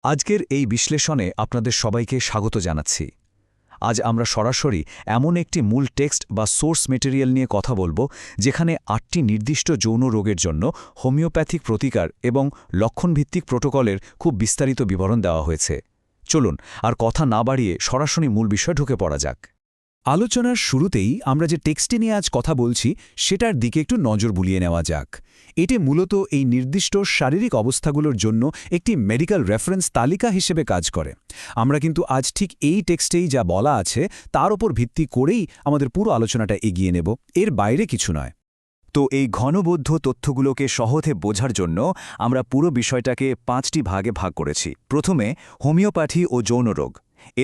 আজকের এই বিশ্লেষণে আপনাদের সবাইকে স্বাগত জানাচ্ছি। আজ আমরা সরাসরি এমন একটি মূল টেক্সট বা সোর্স মেটেরিয়াল নিয়ে কথা বলবো যেখানে ৮টি নির্দিষ্ট যৌন রোগের জন্য হোমিওপ্যাথিক প্রতিকার এবং লক্ষণভিত্তিক প্রোটোকলের খুব বিস্তারিত বিবরণ দেওয়া হয়েছে। চলুন আর কথা না বাড়িয়ে সরাসরি মূল বিষয় ঢুকে পড়া যাক। আলোচনার শুরুতেই আমরা যে টেক্সটটি নিয়ে আজ কথা বলছি সেটার দিকে একটু নজর বুলিয়ে নেওয়া যাক। এটি মূলত এই নির্দিষ্ট শারীরিক অবস্থাগুলোর জন্য একটি মেডিকেল রেফারেন্স তালিকা হিসেবে কাজ করে। আমরা কিন্তু আজ ঠিক এই টেক্সটেই যা বলা আছে তার ওপর ভিত্তি করেই আমাদের পুরো আলোচনাটা এগিয়ে নেব, এর বাইরে কিছু নয়। তো এই ঘনবদ্ধ তথ্যগুলোকে সহজে বোঝার জন্য আমরা পুরো বিষয়টাকে 5টি ভাগে ভাগ করেছি। প্রথমে হোমিওপ্যাথি ও যৌন রোগ,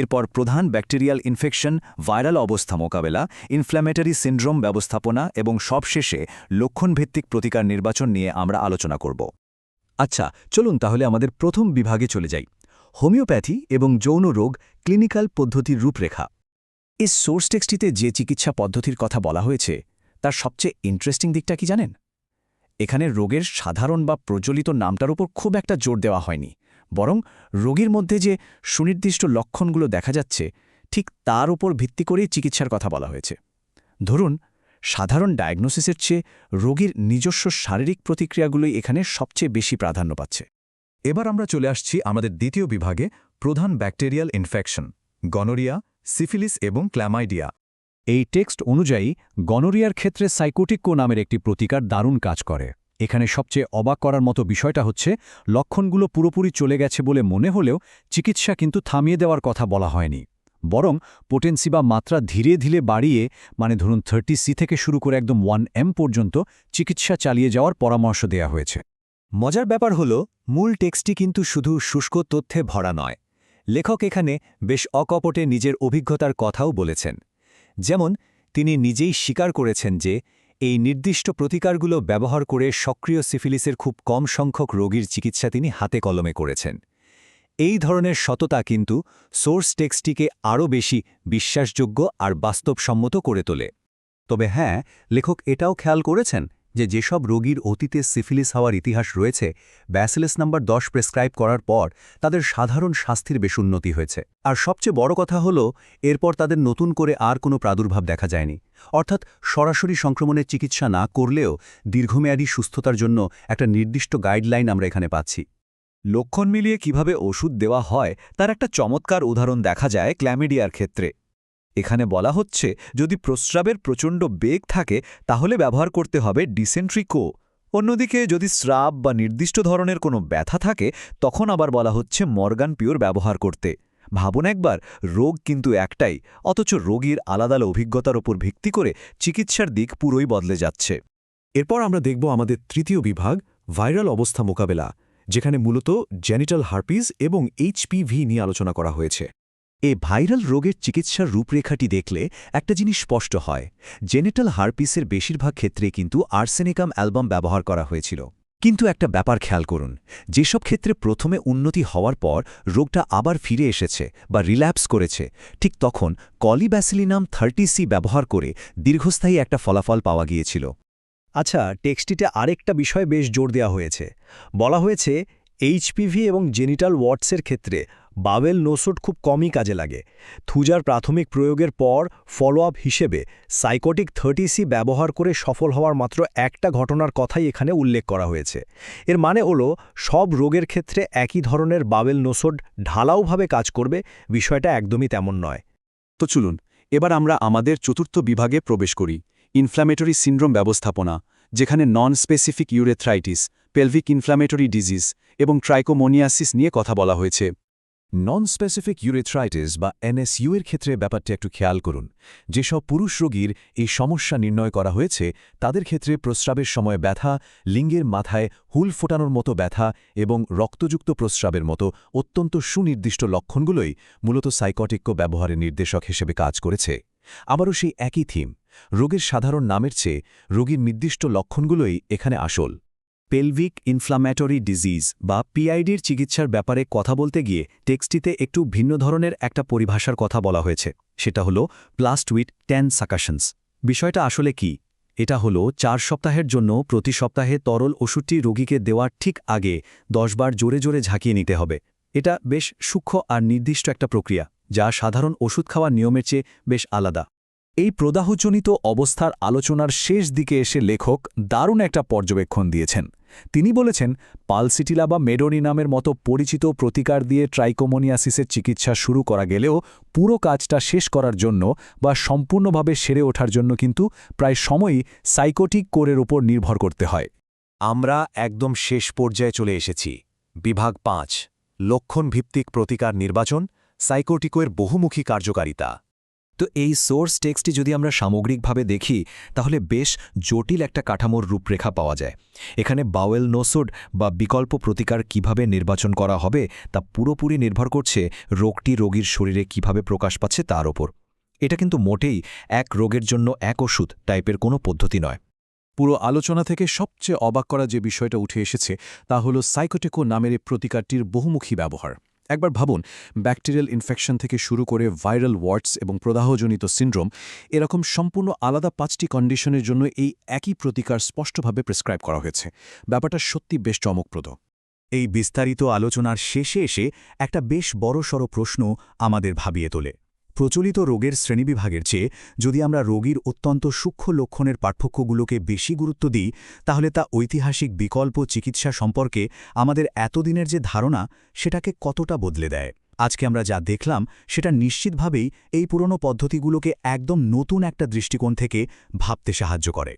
এরপর প্রধান ব্যাকটেরিয়াল ইনফেকশন, ভাইরাল অবস্থা মোকাবেলা, ইনফ্ল্যামেটরি সিন্ড্রোম ব্যবস্থাপনা এবং সবশেষে লক্ষণভিত্তিক প্রতিকার নির্বাচন নিয়ে আমরা আলোচনা করব। আচ্ছা, চলুন তাহলে আমাদের প্রথম বিভাগে চলে যাই, হোমিওপ্যাথি এবং যৌন রোগ ক্লিনিক্যাল পদ্ধতির রূপরেখা। এই সোর্স টেক্সটিতে যে চিকিৎসা পদ্ধতির কথা বলা হয়েছে তার সবচেয়ে ইন্টারেস্টিং দিকটা কি জানেন? এখানে রোগের সাধারণ বা প্রচলিত নামটার উপর খুব একটা জোর দেওয়া হয়নি, বরং রোগীর মধ্যে যে সুনির্দিষ্ট লক্ষণগুলো দেখা যাচ্ছে ঠিক তার উপর ভিত্তি করেই চিকিৎসার কথা বলা হয়েছে। ধরুন, সাধারণ ডায়াগনোসিসের চেয়ে রোগীর নিজস্ব শারীরিক প্রতিক্রিয়াগুলোই এখানে সবচেয়ে বেশি প্রাধান্য পাচ্ছে। এবার আমরা চলে আসছি আমাদের দ্বিতীয় বিভাগে, প্রধান ব্যাকটেরিয়াল ইনফেকশন, গনোরিয়া, সিফিলিস এবং ক্ল্যামাইডিয়া। এই টেক্সট অনুযায়ী গনোরিয়ার ক্ষেত্রে সাইকোটিক্কো নামের একটি প্রতিকার দারুণ কাজ করে। এখানে সবচেয়ে অবাক করার মতো বিষয়টা হচ্ছে লক্ষণগুলো পুরোপুরি চলে গেছে বলে মনে হলেও চিকিৎসা কিন্তু থামিয়ে দেওয়ার কথা বলা হয়নি, বরং পোটেন্সি বা মাত্রা ধীরে ধীরে বাড়িয়ে, মানে ধরুন 30C থেকে শুরু করে একদম 1M পর্যন্ত চিকিৎসা চালিয়ে যাওয়ার পরামর্শ দেয়া হয়েছে। মজার ব্যাপার হলো, মূল টেক্সটটি কিন্তু শুধু শুষ্ক তথ্যে ভরা নয়। লেখক এখানে বেশ অকপটে নিজের অভিজ্ঞতার কথাও বলেছেন। যেমন, তিনি নিজেই স্বীকার করেছেন যে এই নির্দিষ্ট প্রতিকারগুলো ব্যবহার করে সক্রিয় সিফিলিসের খুব কম সংখ্যক রোগীর চিকিৎসা তিনি হাতে কলমে করেছেন। এই ধরনের সততা কিন্তু সোর্স টেক্সটটিকে আরও বেশি বিশ্বাসযোগ্য আর বাস্তবসম্মত করে তোলে। তবে হ্যাঁ, লেখক এটাও খেয়াল করেছেন যে যেসব রোগীর অতীতে সিফিলিস হওয়ার ইতিহাস রয়েছে, ব্যাসিলাস নাম্বার 10 প্রেসক্রাইব করার পর তাদের সাধারণ স্বাস্থ্যের বেশ উন্নতি হয়েছে। আর সবচেয়ে বড় কথা হলো, এরপর তাদের নতুন করে আর কোনো প্রাদুর্ভাব দেখা যায়নি। অর্থাৎ সরাসরি সংক্রমণের চিকিৎসা না করলেও দীর্ঘমেয়াদী সুস্থতার জন্য একটা নির্দিষ্ট গাইডলাইন আমরা এখানে পাচ্ছি। লক্ষণ মিলিয়ে কিভাবে ওষুধ দেওয়া হয় তার একটা চমৎকার উদাহরণ দেখা যায় ক্ল্যামিডিয়ার ক্ষেত্রে। এখানে বলা হচ্ছে, যদি প্রস্রাবের প্রচণ্ড বেগ থাকে তাহলে ব্যবহার করতে হবে ডিসেন্ট্রি কো। অন্যদিকে যদি স্রাব বা নির্দিষ্ট ধরনের কোনো ব্যথা থাকে তখন আবার বলা হচ্ছে মর্গান পিওর ব্যবহার করতে। ভাবুন একবার, রোগ কিন্তু একটাই, অথচ রোগীর আলাদা অভিজ্ঞতার ওপর ভিত্তি করে চিকিৎসার দিক পুরোই বদলে যাচ্ছে। এরপর আমরা দেখব আমাদের তৃতীয় বিভাগ, ভাইরাল অবস্থা মোকাবেলা, যেখানে মূলত জেনিটাল হার্পিস এবং HPV নিয়ে আলোচনা করা হয়েছে। এই ভাইরাল রোগের চিকিৎসার রূপরেখাটি দেখলে একটা জিনিস স্পষ্ট হয়, জেনিটাল হার্পিসের বেশিরভাগ ক্ষেত্রে কিন্তু আর্সেনিকাম অ্যালবাম ব্যবহার করা হয়েছিল। কিন্তু একটা ব্যাপার খেয়াল করুন, যেসব ক্ষেত্রে প্রথমে উন্নতি হওয়ার পর রোগটা আবার ফিরে এসেছে বা রিল্যাপস করেছে, ঠিক তখন কলিব্যাসিলিনাম 30C ব্যবহার করে দীর্ঘস্থায়ী একটা ফলাফল পাওয়া গিয়েছিল। আচ্ছা, টেক্সটিতে আরেকটা বিষয় বেশ জোর দেওয়া হয়েছে। বলা হয়েছে HPV এবং জেনিটাল ওয়ার্টসের ক্ষেত্রে বাবেল নোসোড খুব কমই কাজে লাগে। থুজার প্রাথমিক প্রয়োগের পর ফলোআপ হিসেবে সাইকোটিক 30C ব্যবহার করে সফল হওয়ার মাত্র একটা ঘটনার কথাই এখানে উল্লেখ করা হয়েছে। এর মানে হলো, সব রোগের ক্ষেত্রে একই ধরনের বাবেল নোসোড ঢালাওভাবে কাজ করবে, বিষয়টা একদমই তেমন নয়। তো চলুন এবার আমরা আমাদের চতুর্থ বিভাগে প্রবেশ করি, ইনফ্ল্যামেটরি সিন্ড্রোম ব্যবস্থাপনা, যেখানে non specific urethritis, pelvic inflammatory disease এবং ট্রাইকোমোনিয়াসিস নিয়ে কথা বলা হয়েছে। নন স্পেসিফিক ইউরেথ্রাইটিস বা NSU এর ক্ষেত্রে ব্যাপারটি একটু খেয়াল করুন। যেসব পুরুষ রোগীর এই সমস্যা নির্ণয় করা হয়েছে তাদের ক্ষেত্রে প্রস্রাবের সময় ব্যথা, লিঙ্গের মাথায় হুল ফোটানোর মতো ব্যথা এবং রক্তযুক্ত প্রস্রাবের মতো অত্যন্ত সুনির্দিষ্ট লক্ষণগুলোই মূলত সাইকোটিক্য ব্যবহারের নির্দেশক হিসেবে কাজ করেছে। আবারও সেই একই থিম, রোগের সাধারণ নামের চেয়ে রোগীর নির্দিষ্ট লক্ষণগুলোই এখানে আসল। পেলভিক ইনফ্লামেটরি ডিজিজ বা PIDর চিকিৎসার ব্যাপারে কথা বলতে গিয়ে টেক্সটিতে একটু ভিন্ন ধরনের একটা পরিভাষার কথা বলা হয়েছে, সেটা হলো প্লাস্ট উইথ 10 সাকাশনস। বিষয়টা আসলে কি? এটা হলো 4 সপ্তাহের জন্য প্রতি সপ্তাহে তরল ওষুধটি রোগীকে দেওয়ার ঠিক আগে 10 বার জোরে জোরে ঝাঁকিয়ে নিতে হবে। এটা বেশ সূক্ষ্ম আর নির্দিষ্ট একটা প্রক্রিয়া যা সাধারণ ওষুধ খাওয়ার নিয়মের চেয়ে বেশ আলাদা। এই প্রদাহজনিত অবস্থার আলোচনার শেষ দিকে এসে লেখক দারুণ একটা পর্যবেক্ষণ দিয়েছেন। তিনি বলেছেন, পালসিটিলা বা মেডোনি নামের মতো পরিচিত প্রতিকার দিয়ে ট্রাইকোমোনিয়াসিসের চিকিৎসা শুরু করা গেলেও পুরো কাজটা শেষ করার জন্য বা সম্পূর্ণভাবে সেরে ওঠার জন্য কিন্তু প্রায় সময়ই সাইকোটিক কোরের উপর নির্ভর করতে হয়। আমরা একদম শেষ পর্যায়ে চলে এসেছি। বিভাগ ৫, লক্ষণভিত্তিক প্রতিকার নির্বাচন, সাইকোটিকোয়ের বহুমুখী কার্যকারিতা। তো এই সোর্স টেক্সটটি যদি আমরা সামগ্রিকভাবে দেখি তাহলে বেশ জটিল একটা কাঠামোর রূপরেখা পাওয়া যায়। এখানে বাওয়েল নোসোড বা বিকল্প প্রতিকার কিভাবে নির্বাচন করা হবে তা পুরোপুরি নির্ভর করছে রোগটি রোগীর শরীরে কিভাবে প্রকাশ পাচ্ছে তার ওপর। এটা কিন্তু মোটেই এক রোগের জন্য এক ওষুধ টাইপের কোনো পদ্ধতি নয়। পুরো আলোচনা থেকে সবচেয়ে অবাক করা যে বিষয়টা উঠে এসেছে তা হল সাইকোটিকো নামের এই প্রতিকারটির বহুমুখী ব্যবহার। একবার ভাবুন, ব্যাকটেরিয়াল ইনফেকশন থেকে শুরু করে ভাইরাল ওয়ার্ডস এবং প্রদাহজনিত সিন্ড্রোম, এরকম সম্পূর্ণ আলাদা 5টি কন্ডিশনের জন্য এই একই প্রতিকার স্পষ্টভাবে প্রেসক্রাইব করা হয়েছে। ব্যাপারটা সত্যি বেশ চমকপ্রদ। এই বিস্তারিত আলোচনার শেষে এসে একটা বেশ বড়সড় প্রশ্ন আমাদের ভাবিয়ে তোলে। প্রচলিত রোগের শ্রেণীবিভাগের চেয়ে যদি আমরা রোগীর অত্যন্ত সূক্ষ্ম লক্ষণের পার্থক্যগুলোকে বেশি গুরুত্ব দিই, তাহলে তা ঐতিহাসিক বিকল্প চিকিৎসা সম্পর্কে আমাদের এতদিনের যে ধারণা সেটাকে কতটা বদলে দেয়। আজকে আমরা যা দেখলাম সেটা নিশ্চিতভাবেই এই পুরনো পদ্ধতিগুলোকে একদম নতুন একটা দৃষ্টিকোণ থেকে ভাবতে সাহায্য করে।